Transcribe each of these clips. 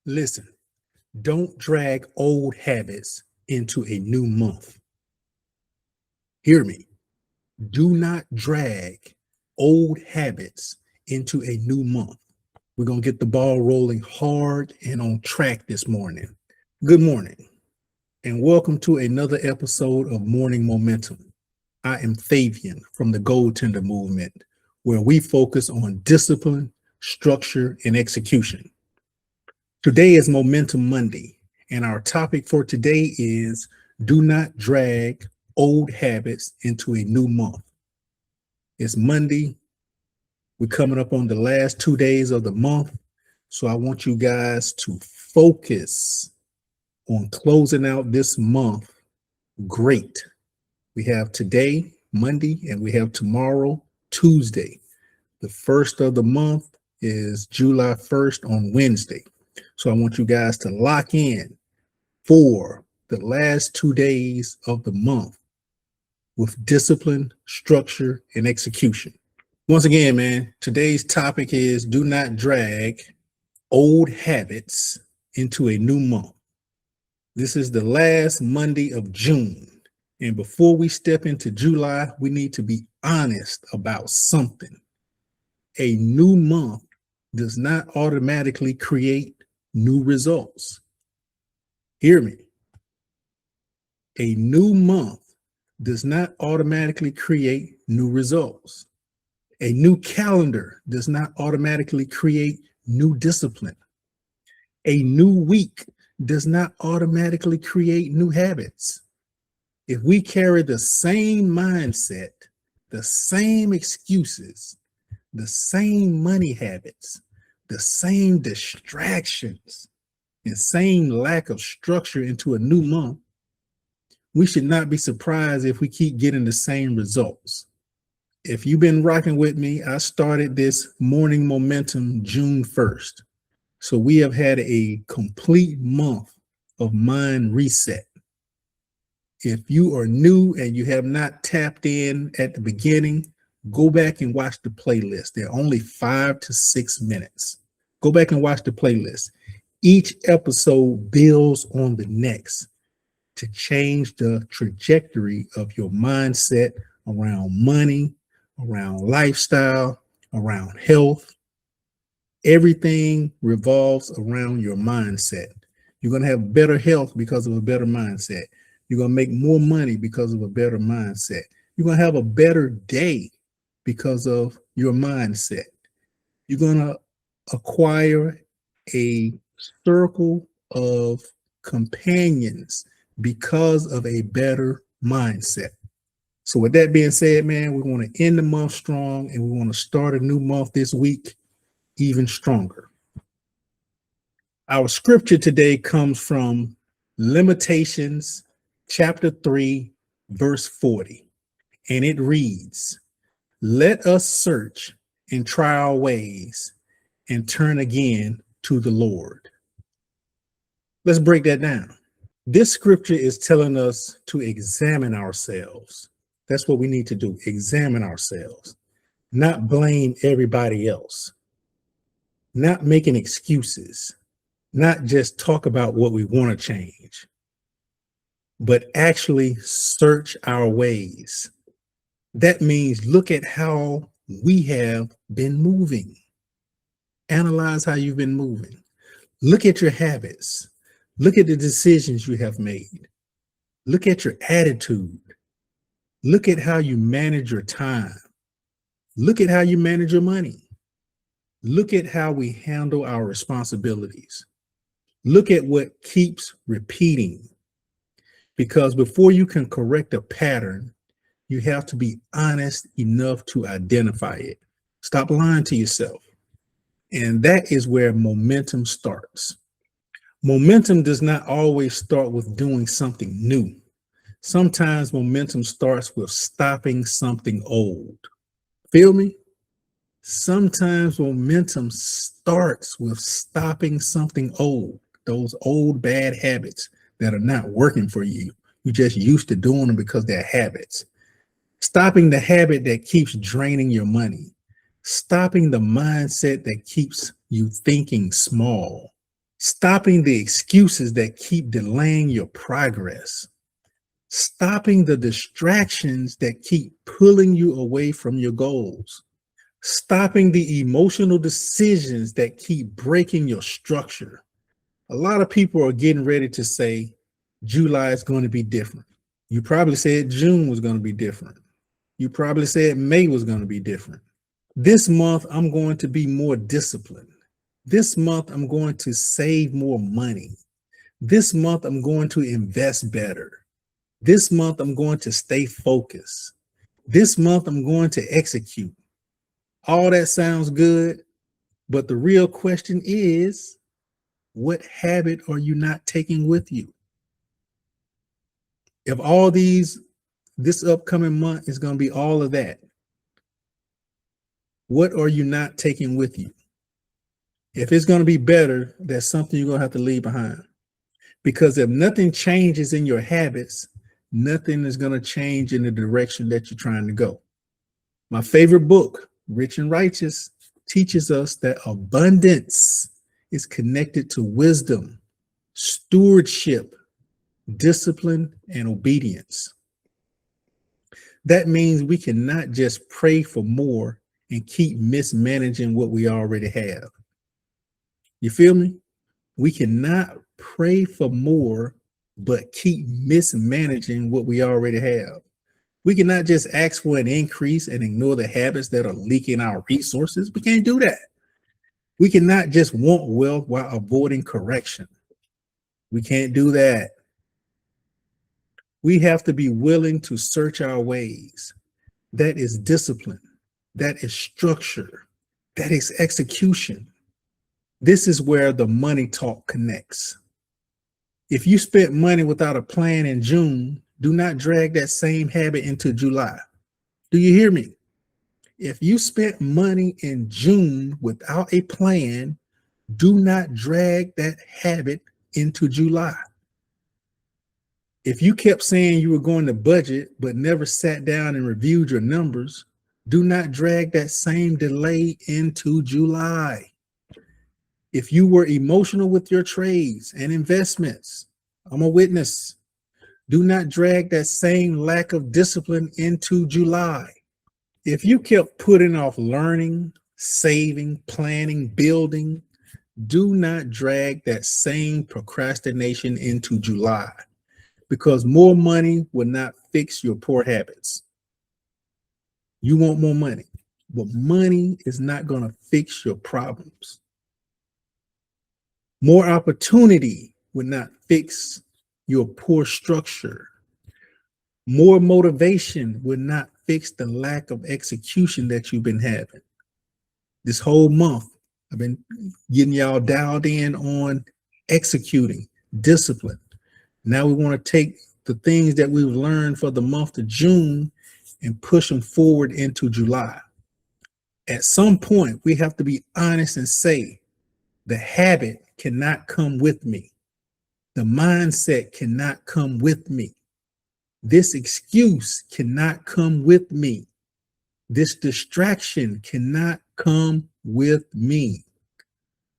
Listen, don't drag old habits into a new month. Hear me. Do not drag old habits into a new month. We're going to get the ball rolling hard and on track this morning. Good morning, and welcome to another episode of Morning Momentum. I am Fabian from the Goaltender Movement, where we focus on discipline, structure, and execution. Today is Momentum Monday, and our topic for today is do not drag old habits into a new month. It's Monday. We're coming up on the last 2 days of the month, so I want you guys to focus on closing out this month great. We have today, Monday, and we have tomorrow, Tuesday. The first of the month is July 1st on Wednesday. So I want you guys to lock in for the last 2 days of the month with discipline, structure, and execution. Once again, man, today's topic is do not drag old habits into a new month. This is the last Monday of June. And before we step into July, we need to be honest about something. A new month does not automatically create new results. Hear me. A new month does not automatically create new results. A new calendar does not automatically create new discipline. A new week does not automatically create new habits. If we carry the same mindset, the same excuses, the same money habits, the same distractions, and same lack of structure into a new month, we should not be surprised if we keep getting the same results. If you've been rocking with me, I started this morning momentum June 1st. So we have had a complete month of mind reset. If you are new and you have not tapped in at the beginning, go back and watch the playlist. They're only 5 to 6 minutes. Go back and watch the playlist. Each episode builds on the next to change the trajectory of your mindset around money, around lifestyle, around health. Everything revolves around your mindset. You're going to have better health because of a better mindset. You're going to make more money because of a better mindset. You're going to have a better day because of your mindset. You're going to acquire a circle of companions because of a better mindset. So with that being said, man, we want to end the month strong and we want to start a new month this week even stronger. Our scripture today comes from Lamentations chapter 3, verse 40, and it reads, "Let us search and try our ways and turn again to the Lord." Let's break that down. This scripture is telling us to examine ourselves. That's what we need to do. Examine ourselves, not blame everybody else, not making excuses, not just talk about what we want to change, but actually search our ways. That means look at how we have been moving. Analyze how you've been moving. Look at your habits. Look at the decisions you have made. Look at your attitude. Look at how you manage your time. Look at how you manage your money. Look at how we handle our responsibilities. Look at what keeps repeating. Because before you can correct a pattern, you have to be honest enough to identify it. Stop lying to yourself. And that is where momentum starts. Momentum does not always start with doing something new. Sometimes momentum starts with stopping something old. Feel me? Sometimes momentum starts with stopping something old, those old bad habits that are not working for you. You're just used to doing them because they're habits. Stopping the habit that keeps draining your money. Stopping the mindset that keeps you thinking small. stopping the excuses that keep delaying your progress, stopping the distractions that keep pulling you away from your goals, stopping the emotional decisions that keep breaking your structure. A lot of people are getting ready to say July is going to be different. You probably said June was going to be different. You probably said May was going to be different. This month, I'm going to be more disciplined. This month, I'm going to save more money. This month, I'm going to invest better. This month, I'm going to stay focused. This month, I'm going to execute. All that sounds good, but the real question is, what habit are you not taking with you? If all these, this upcoming month is going to be all of that, what are you not taking with you? If it's going to be better, that's something you're going to have to leave behind. Because if nothing changes in your habits, nothing is going to change in the direction that you're trying to go. My favorite book, Rich and Righteous, teaches us that abundance is connected to wisdom, stewardship, discipline, and obedience. That means we cannot just pray for more and keep mismanaging what we already have. You feel me? We cannot pray for more, but keep mismanaging what we already have. We cannot just ask for an increase and ignore the habits that are leaking our resources. We can't do that. We cannot just want wealth while avoiding correction. We can't do that. We have to be willing to search our ways. That is discipline. That is structure. That is execution. This is where the money talk connects. If you spent money without a plan in June, do not drag that same habit into July. Do you hear me? If you spent money in June without a plan, do not drag that habit into July. If you kept saying you were going to budget but never sat down and reviewed your numbers, do not drag that same delay into July. If you were emotional with your trades and investments, I'm a witness. Do not drag that same lack of discipline into July. If you kept putting off learning, saving, planning, building, do not drag that same procrastination into July, because more money will not fix your poor habits. You want more money, but money is not going to fix your problems. More opportunity would not fix your poor structure. More motivation would not fix the lack of execution that you've been having. This whole month, I've been getting y'all dialed in on executing, discipline. Now we want to take the things that we've learned for the month of June and push them forward into July. At some point, we have to be honest and say, the habit cannot come with me. The mindset cannot come with me. This excuse cannot come with me. This distraction cannot come with me.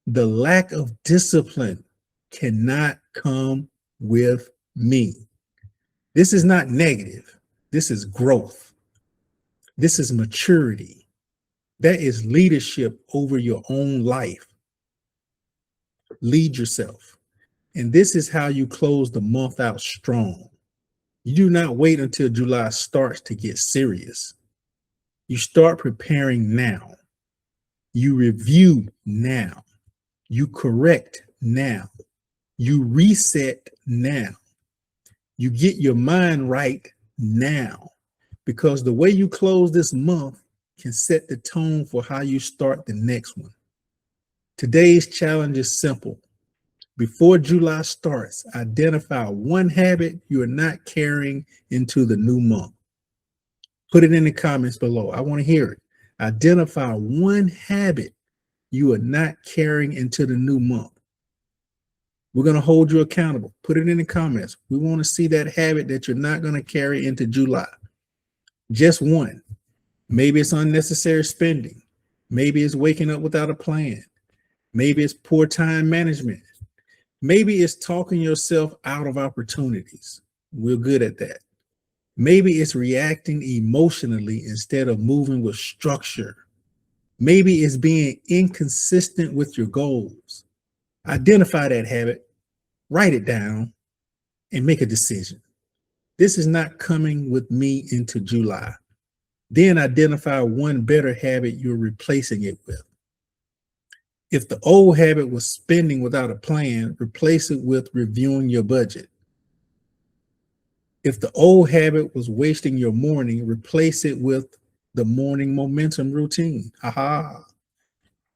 The lack of discipline cannot come with me. This is not negative. This is growth. This is maturity. That is leadership over your own life. Lead yourself. And this is how you close the month out strong. You do not wait until July starts to get serious. You start preparing now. You review now. You correct now. You reset now. You get your mind right now, because the way you close this month can set the tone for how you start the next one. Today's challenge is simple. Before July starts, identify one habit you are not carrying into the new month. Put it in the comments below. I want to hear it. Identify one habit you are not carrying into the new month. We're going to hold you accountable. Put it in the comments. We want to see that habit that you're not going to carry into July. Just one. Maybe it's unnecessary spending. Maybe it's waking up without a plan. Maybe it's poor time management. Maybe it's talking yourself out of opportunities. We're good at that. Maybe it's reacting emotionally instead of moving with structure. Maybe it's being inconsistent with your goals. Identify that habit, write it down, and make a decision. This is not coming with me into July. Then identify one better habit you're replacing it with. If the old habit was spending without a plan, replace it with reviewing your budget. If the old habit was wasting your morning, replace it with the morning momentum routine. Aha.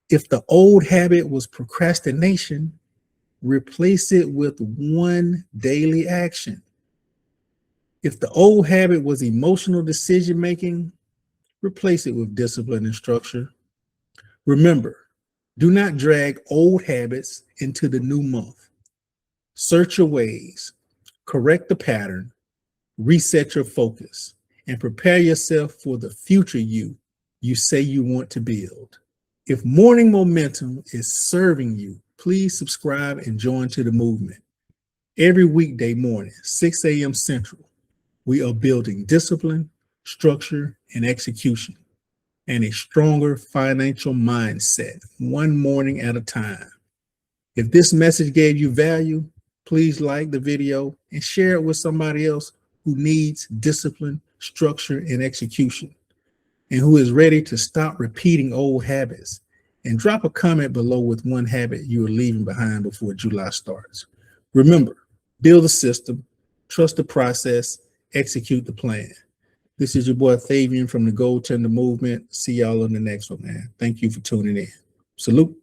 If the old habit was procrastination, replace it with one daily action. If the old habit was emotional decision making, replace it with discipline and structure. Remember, do not drag old habits into the new month. Search your ways, correct the pattern, reset your focus, and prepare yourself for the future you say you want to build. If morning momentum is serving you, please subscribe and join to the movement. Every weekday morning, 6 a.m. Central, we are building discipline, structure, and execution, and a stronger financial mindset, one morning at a time. If this message gave you value, please like the video and share it with somebody else who needs discipline, structure, and execution, and who is ready to stop repeating old habits. And drop a comment below with one habit you are leaving behind before July starts. Remember, build a system, trust the process, execute the plan. This is your boy Fabian from the Gold Tender Movement. See y'all on the next one, man. Thank you for tuning in. Salute.